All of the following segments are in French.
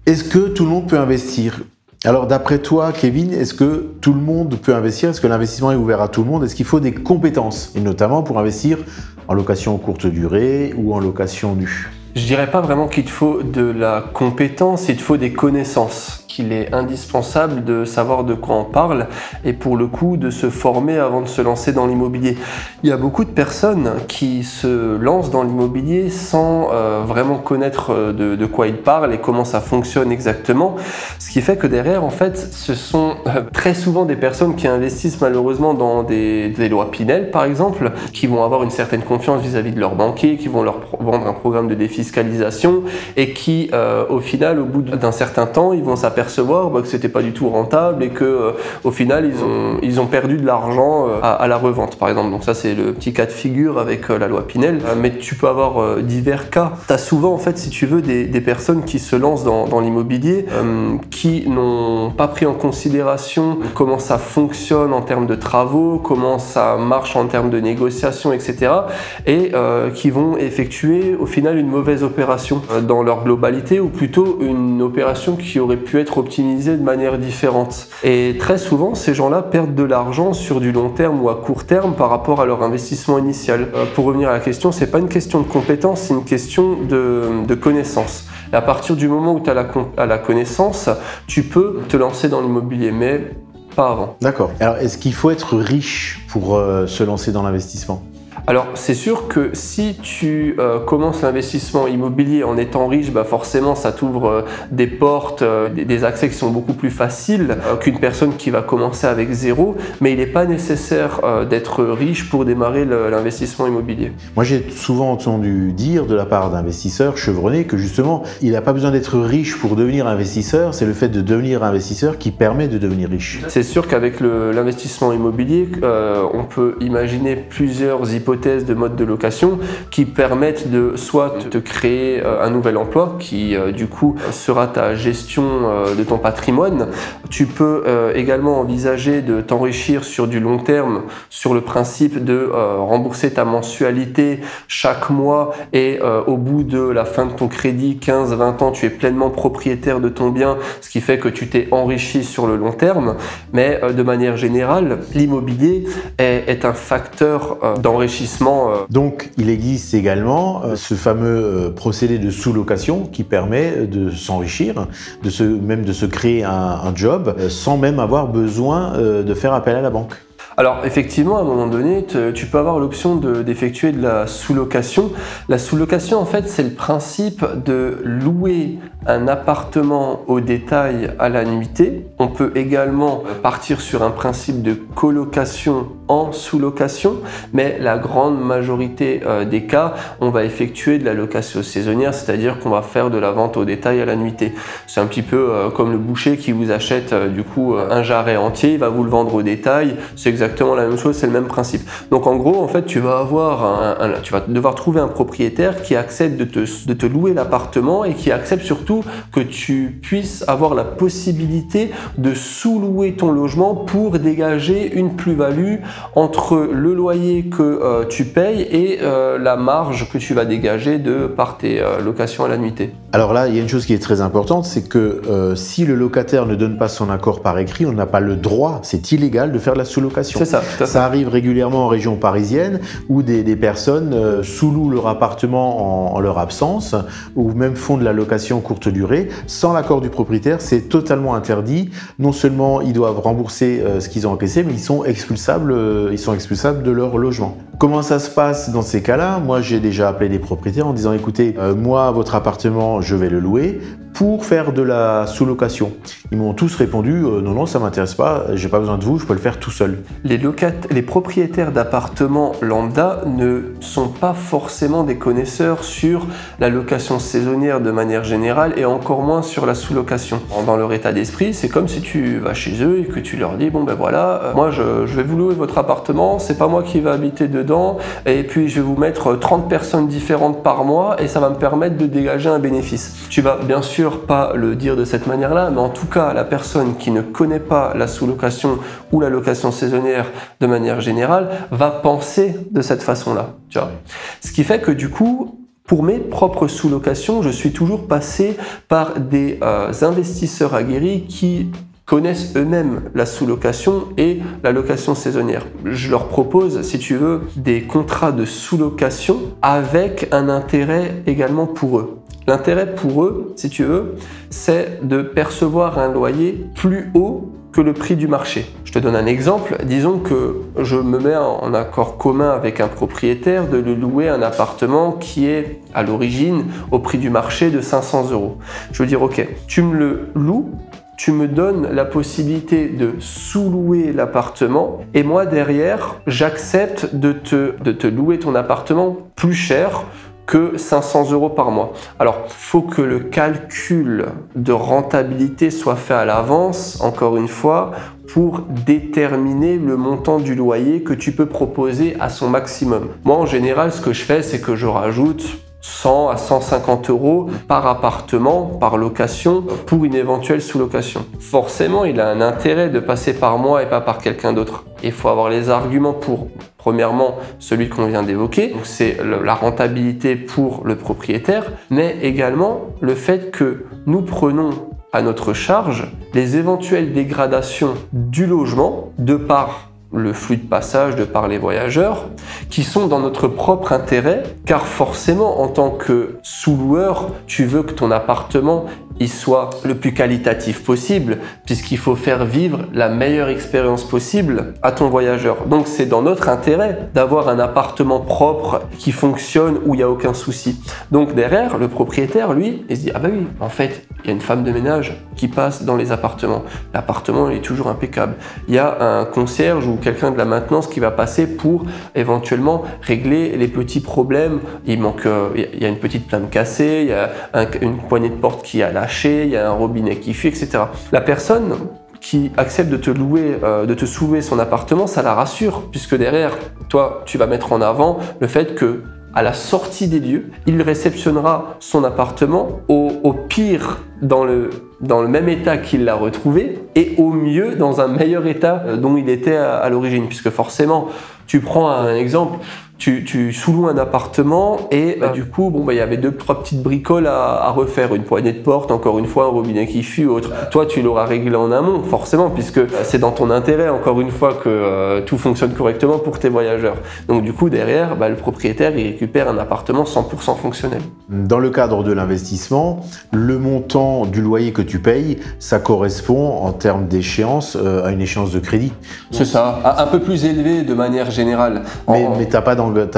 Est-ce que tout le monde peut investir? Alors d'après toi, Kevin, est-ce que tout le monde peut investir? Est-ce que l'investissement est ouvert à tout le monde? Est-ce qu'il faut des compétences? Et notamment pour investir en location courte durée ou en location nue? Je dirais pas vraiment qu'il te faut de la compétence, il te faut des connaissances. Qu'il est indispensable de savoir de quoi on parle et pour le coup de se former avant de se lancer dans l'immobilier. Il y a beaucoup de personnes qui se lancent dans l'immobilier sans vraiment connaître de quoi ils parlent et comment ça fonctionne exactement. Ce qui fait que derrière, en fait, ce sont très souvent des personnes qui investissent malheureusement dans des lois Pinel, par exemple, qui vont avoir une certaine confiance vis-à-vis de leur banquier, qui vont leur vendre un programme de défiscalisation et qui, au final, au bout d'un certain temps, ils vont s'apercevoir que c'était pas du tout rentable et que au final ils ont perdu de l'argent à la revente par exemple. Donc ça c'est le petit cas de figure avec la loi Pinel, mais tu peux avoir divers cas. Tu as souvent en fait si tu veux des personnes qui se lancent dans l'immobilier qui n'ont pas pris en considération comment ça fonctionne en termes de travaux, comment ça marche en termes de négociation, etc. et qui vont effectuer au final une mauvaise opération dans leur globalité ou plutôt une opération qui aurait pu être optimisée de manière différente. Et très souvent, ces gens-là perdent de l'argent sur du long terme ou à court terme par rapport à leur investissement initial. Pour revenir à la question, c'est pas une question de compétence, c'est une question de connaissance. Et à partir du moment où tu as la connaissance, tu peux te lancer dans l'immobilier, mais pas avant. D'accord. Alors, est-ce qu'il faut être riche pour se lancer dans l'investissement? Alors c'est sûr que si tu commences l'investissement immobilier en étant riche, bah forcément ça t'ouvre des portes, des accès qui sont beaucoup plus faciles qu'une personne qui va commencer avec zéro, mais il n'est pas nécessaire d'être riche pour démarrer l'investissement immobilier. Moi j'ai souvent entendu dire de la part d'investisseurs chevronnés que justement il n'a pas besoin d'être riche pour devenir investisseur, c'est le fait de devenir investisseur qui permet de devenir riche. C'est sûr qu'avec l'investissement immobilier, on peut imaginer plusieurs hypothèses de mode de location qui permettent de soit te créer un nouvel emploi qui du coup sera ta gestion de ton patrimoine. Tu peux également envisager de t'enrichir sur du long terme sur le principe de rembourser ta mensualité chaque mois et au bout de la fin de ton crédit, 15-20 ans, tu es pleinement propriétaire de ton bien, ce qui fait que tu t'es enrichi sur le long terme. Mais de manière générale, l'immobilier est un facteur d'enrichissement. Donc il existe également ce fameux procédé de sous-location qui permet de s'enrichir, même de se créer un job sans même avoir besoin de faire appel à la banque. Alors effectivement, à un moment donné, tu peux avoir l'option d'effectuer de la sous-location. La sous-location, en fait, c'est le principe de louer un appartement au détail à la nuitée. On peut également partir sur un principe de colocation en sous-location, mais la grande majorité des cas, on va effectuer de la location saisonnière, c'est-à-dire qu'on va faire de la vente au détail à la nuitée. C'est un petit peu comme le boucher qui vous achète du coup un jarret entier, il va vous le vendre au détail. C'est exactement la même chose, c'est le même principe. Donc en gros, en fait, tu vas devoir trouver un propriétaire qui accepte de te louer l'appartement et qui accepte surtout que tu puisses avoir la possibilité de sous-louer ton logement pour dégager une plus-value entre le loyer que tu payes et la marge que tu vas dégager par tes locations à la nuitée. Alors là, il y a une chose qui est très importante, c'est que si le locataire ne donne pas son accord par écrit, on n'a pas le droit, c'est illégal de faire de la sous-location. C'est ça, tout à fait. Ça arrive régulièrement en région parisienne où des personnes sous-louent leur appartement en leur absence ou même font de la location courte durée sans l'accord du propriétaire. C'est totalement interdit. Non seulement ils doivent rembourser ce qu'ils ont encaissé, mais ils sont expulsables de leur logement. Comment ça se passe dans ces cas-là? Moi, j'ai déjà appelé des propriétaires en disant écoutez, moi, votre appartement, je vais le louer pour faire de la sous-location. Ils m'ont tous répondu non, non, ça m'intéresse pas, j'ai pas besoin de vous, je peux le faire tout seul. Les propriétaires d'appartements lambda ne sont pas forcément des connaisseurs sur la location saisonnière de manière générale et encore moins sur la sous-location. Dans leur état d'esprit, c'est comme si tu vas chez eux et que tu leur dis bon ben voilà, moi je vais vous louer votre appartement, c'est pas moi qui va habiter dedans et puis je vais vous mettre 30 personnes différentes par mois et ça va me permettre de dégager un bénéfice. Tu vas bien sûr pas le dire de cette manière-là, mais en tout cas, la personne qui ne connaît pas la sous-location ou la location saisonnière de manière générale va penser de cette façon-là. Tu vois. Ce qui fait que du coup, Pour mes propres sous-locations, je suis toujours passé par des investisseurs aguerris qui connaissent eux-mêmes la sous-location et la location saisonnière. Je leur propose, si tu veux, des contrats de sous-location avec un intérêt également pour eux. L'intérêt pour eux, si tu veux, c'est de percevoir un loyer plus haut que le prix du marché. Je te donne un exemple. Disons que je me mets en accord commun avec un propriétaire de lui louer un appartement qui est à l'origine au prix du marché de 500 €. Je veux dire, ok, tu me le loues, tu me donnes la possibilité de sous-louer l'appartement et moi derrière, j'accepte de te louer ton appartement plus cher que 500 € par mois. Alors, il faut que le calcul de rentabilité soit fait à l'avance, encore une fois, pour déterminer le montant du loyer que tu peux proposer à son maximum. Moi, en général, ce que je fais, c'est que je rajoute 100 à 150 € par appartement, par location, pour une éventuelle sous-location. Forcément, il a un intérêt de passer par moi et pas par quelqu'un d'autre. Il faut avoir les arguments pour, premièrement, celui qu'on vient d'évoquer, donc c'est la rentabilité pour le propriétaire, mais également le fait que nous prenons à notre charge les éventuelles dégradations du logement de par le flux de passage, de par les voyageurs, qui sont dans notre propre intérêt, car forcément, en tant que sous-loueur, tu veux que ton appartement il soit le plus qualitatif possible, puisqu'il faut faire vivre la meilleure expérience possible à ton voyageur. Donc c'est dans notre intérêt d'avoir un appartement propre qui fonctionne, où il n'y a aucun souci. Donc derrière, le propriétaire, lui, il se dit « Ah bah oui, en fait, il y a une femme de ménage qui passe dans les appartements. L'appartement, il est toujours impeccable. Il y a un concierge ou quelqu'un de la maintenance qui va passer pour éventuellement régler les petits problèmes. Il y a une petite plante cassée, il y a une poignée de porte qui a lâché, il y a un robinet qui fuit, etc. La personne qui accepte de te louer, de te sous-louer son appartement, ça la rassure, puisque derrière, toi, tu vas mettre en avant le fait que à la sortie des lieux, il réceptionnera son appartement au pire dans le même état qu'il l'a retrouvé et au mieux dans un meilleur état dont il était à l'origine. Puisque forcément, tu prends un exemple, tu sous-loues un appartement et du coup, il y avait 2-3 petites bricoles à refaire, une poignée de porte, encore une fois, un robinet qui fuit, autre. Toi, tu l'auras réglé en amont, forcément, puisque c'est dans ton intérêt, encore une fois, que tout fonctionne correctement pour tes voyageurs. Donc du coup, derrière, le propriétaire, il récupère un appartement 100% fonctionnel. Dans le cadre de l'investissement, le montant du loyer que tu payes, ça correspond en termes d'échéance à une échéance de crédit. C'est ça, un peu plus élevé de manière générale. Mais tu n'as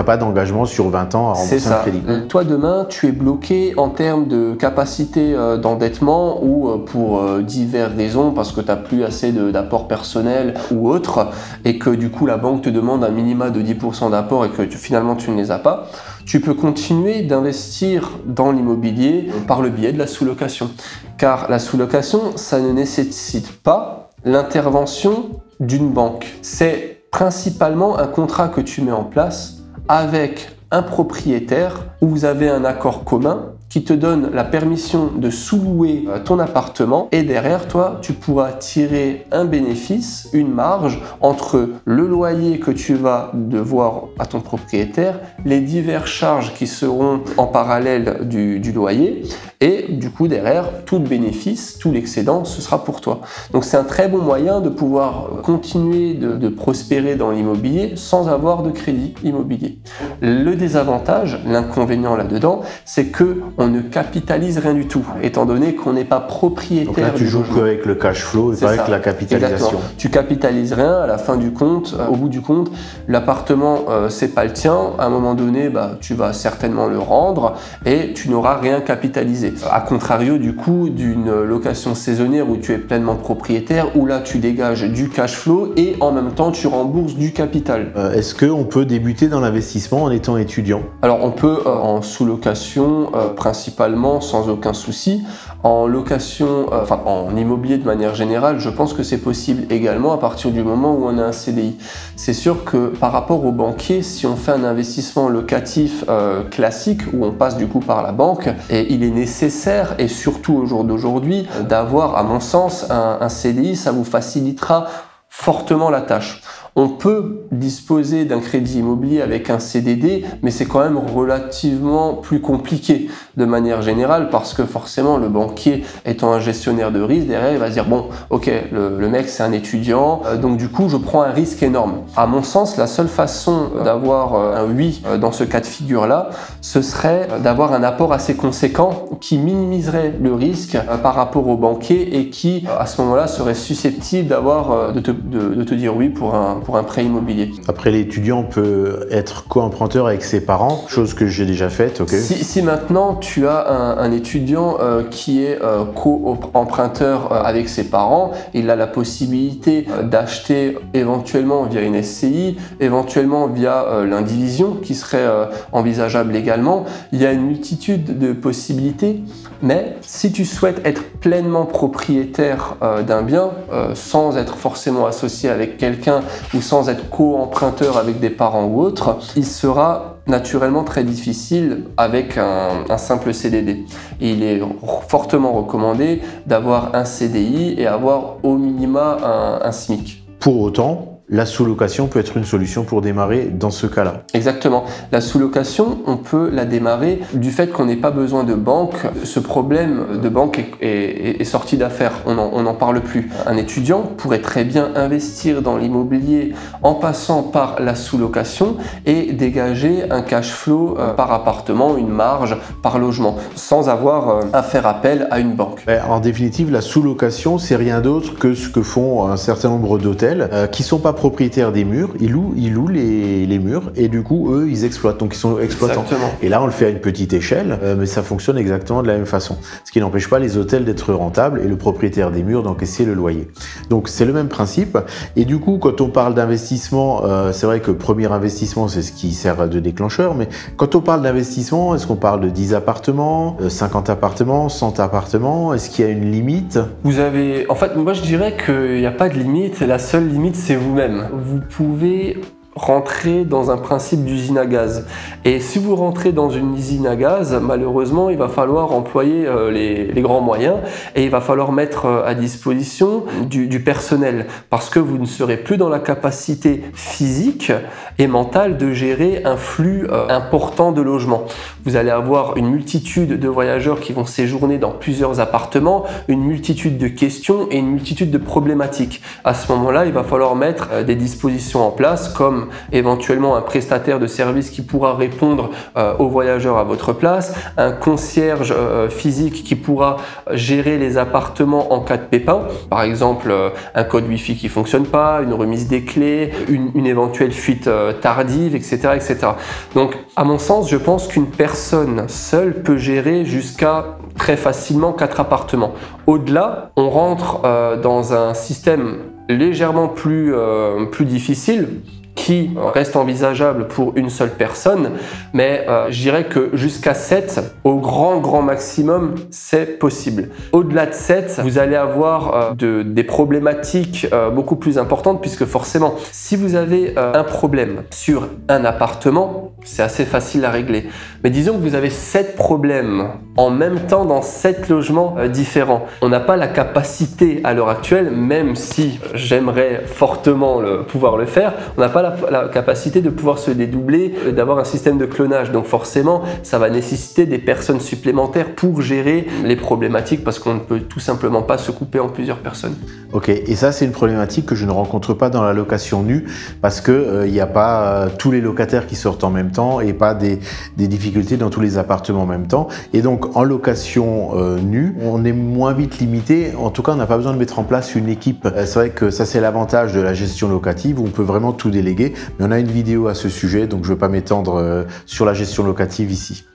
pas d'engagement sur 20 ans à rembourser un crédit. Toi, demain, tu es bloqué en termes de capacité d'endettement ou pour diverses raisons, parce que tu n'as plus assez d'apport personnel ou autre, et que du coup, la banque te demande un minima de 10% d'apport et que finalement, tu ne les as pas. Tu peux continuer d'investir dans l'immobilier par le biais de la sous-location. Car la sous-location, ça ne nécessite pas l'intervention d'une banque. C'est principalement un contrat que tu mets en place avec un propriétaire où vous avez un accord commun qui te donne la permission de sous-louer ton appartement et derrière toi, tu pourras tirer un bénéfice, une marge entre le loyer que tu vas devoir à ton propriétaire, les diverses charges qui seront en parallèle du loyer et du coup derrière, tout le bénéfice, tout l'excédent, ce sera pour toi. Donc c'est un très bon moyen de pouvoir continuer de prospérer dans l'immobilier sans avoir de crédit immobilier. Le désavantage, l'inconvénient là-dedans, c'est que on ne capitalise rien du tout, étant donné qu'on n'est pas propriétaire. Donc là, tu joues qu'avec le cash flow et pas avec la capitalisation. Exactement. Tu capitalises rien, à la fin du compte, au bout du compte, l'appartement, c'est pas le tien. À un moment donné, tu vas certainement le rendre et tu n'auras rien capitalisé. A contrario, du coup, d'une location saisonnière où tu es pleinement propriétaire, où là, tu dégages du cash flow et en même temps, tu rembourses du capital. Est-ce qu'on peut débuter dans l'investissement en étant étudiant? Alors, on peut en sous-location, principalement, sans aucun souci. En location, en immobilier de manière générale, je pense que c'est possible également à partir du moment où on a un CDI. C'est sûr que par rapport aux banquiers, si on fait un investissement locatif classique, où on passe du coup par la banque, et il est nécessaire, et surtout au jour d'aujourd'hui, d'avoir, à mon sens, un CDI, ça vous facilitera fortement la tâche. On peut disposer d'un crédit immobilier avec un CDD, mais c'est quand même relativement plus compliqué de manière générale parce que forcément le banquier étant un gestionnaire de risque, derrière il va se dire bon ok le mec c'est un étudiant, donc du coup je prends un risque énorme. À mon sens, la seule façon d'avoir un oui dans ce cas de figure là, ce serait d'avoir un apport assez conséquent qui minimiserait le risque par rapport au banquier et qui à ce moment-là serait susceptible de te dire oui pour un prêt immobilier. Après, l'étudiant peut être co-emprunteur avec ses parents, chose que j'ai déjà faite. Okay. Si maintenant tu as un étudiant qui est co-emprunteur avec ses parents, il a la possibilité d'acheter éventuellement via une SCI, éventuellement via l'indivision qui serait envisageable également. Il y a une multitude de possibilités, mais si tu souhaites être pleinement propriétaire d'un bien sans être forcément associé avec quelqu'un ou sans être co-emprunteur avec des parents ou autres, il sera naturellement très difficile avec un simple CDD. Et il est fortement recommandé d'avoir un CDI et avoir au minima un SMIC. Pour autant, la sous-location peut être une solution pour démarrer dans ce cas-là. Exactement. La sous-location, on peut la démarrer du fait qu'on n'ait pas besoin de banque. Ce problème de banque est sorti d'affaire. On n'en parle plus. Un étudiant pourrait très bien investir dans l'immobilier en passant par la sous-location et dégager un cash flow par appartement, une marge par logement, sans avoir à faire appel à une banque. En définitive, la sous-location, c'est rien d'autre que ce que font un certain nombre d'hôtels qui sont pas propriétaires des murs, ils louent les murs et du coup eux ils exploitent, donc ils sont exploitants. Exactement. Et là on le fait à une petite échelle, mais ça fonctionne exactement de la même façon. Ce qui n'empêche pas les hôtels d'être rentables et le propriétaire des murs d'encaisser le loyer. Donc c'est le même principe. Et du coup quand on parle d'investissement, c'est vrai que le premier investissement c'est ce qui sert de déclencheur, mais quand on parle d'investissement, est-ce qu'on parle de 10 appartements, 50 appartements, 100 appartements? Est-ce qu'il y a une limite? En fait, moi je dirais qu'il n'y a pas de limite, la seule limite c'est vous-même. Vous pouvez rentrer dans un principe d'usine à gaz. Et si vous rentrez dans une usine à gaz, malheureusement, il va falloir employer les grands moyens et il va falloir mettre à disposition du personnel parce que vous ne serez plus dans la capacité physique et mentale de gérer un flux important de logements. Vous allez avoir une multitude de voyageurs qui vont séjourner dans plusieurs appartements, une multitude de questions et une multitude de problématiques. À ce moment-là, il va falloir mettre des dispositions en place comme éventuellement un prestataire de service qui pourra répondre aux voyageurs à votre place, un concierge physique qui pourra gérer les appartements en cas de pépin, par exemple un code Wi-Fi qui fonctionne pas, une remise des clés, une éventuelle fuite tardive, etc., etc. Donc, à mon sens, je pense qu'une personne seule peut gérer jusqu'à très facilement 4 appartements. Au-delà, on rentre dans un système légèrement plus difficile qui reste envisageable pour une seule personne, mais je dirais que jusqu'à 7, au grand maximum, c'est possible. Au-delà de 7, vous allez avoir des problématiques beaucoup plus importantes puisque forcément, si vous avez un problème sur un appartement, c'est assez facile à régler. Mais disons que vous avez 7 problèmes en même temps dans 7 logements différents. On n'a pas la capacité à l'heure actuelle, même si j'aimerais fortement pouvoir le faire, on n'a pas la capacité de pouvoir se dédoubler, d'avoir un système de clonage. Donc forcément, ça va nécessiter des personnes supplémentaires pour gérer les problématiques parce qu'on ne peut tout simplement pas se couper en plusieurs personnes. Ok, et ça c'est une problématique que je ne rencontre pas dans la location nue parce que il n'y a pas tous les locataires qui sortent en même temps et pas des difficultés dans tous les appartements en même temps. Et donc en location nue, on est moins vite limité. En tout cas, on n'a pas besoin de mettre en place une équipe. C'est vrai que ça c'est l'avantage de la gestion locative où on peut vraiment tout déléguer. Mais on a une vidéo à ce sujet, donc je ne veux pas m'étendre sur la gestion locative ici.